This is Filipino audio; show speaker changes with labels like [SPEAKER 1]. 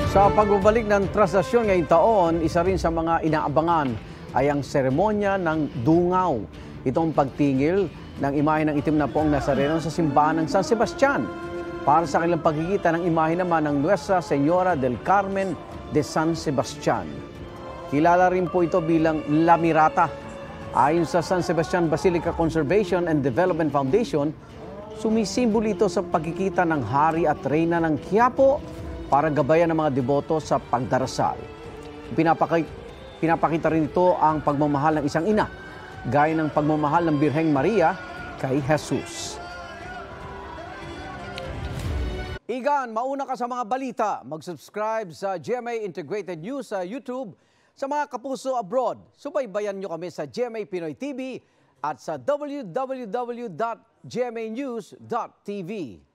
[SPEAKER 1] Sa pagbabalik ng trastasyon ngayong taon, isa rin sa mga inaabangan ay ang seremonya ng Dungaw. Itong pagtingil ng imahe ng itim na poong Nazareno sa simbahan ng San Sebastian para sa kanilang pagkikita ng imahe naman ng Nuestra Señora del Carmen de San Sebastian. Kilala rin po ito bilang La Mirata. Ayon sa San Sebastian Basilica Conservation and Development Foundation, sumisimbolo ito sa pagkikita ng hari at reyna ng Quiapo para gabayan ng mga deboto sa pagdarasal. Pinapakita rin ito ang pagmamahal ng isang ina, gaya ng pagmamahal ng Birheng Maria kay Jesus. Igan, mauna ka sa mga balita. Mag-subscribe sa GMA Integrated News sa YouTube. Sa mga kapuso abroad, subaybayan nyo kami sa GMA Pinoy TV at sa www.gmanews.tv.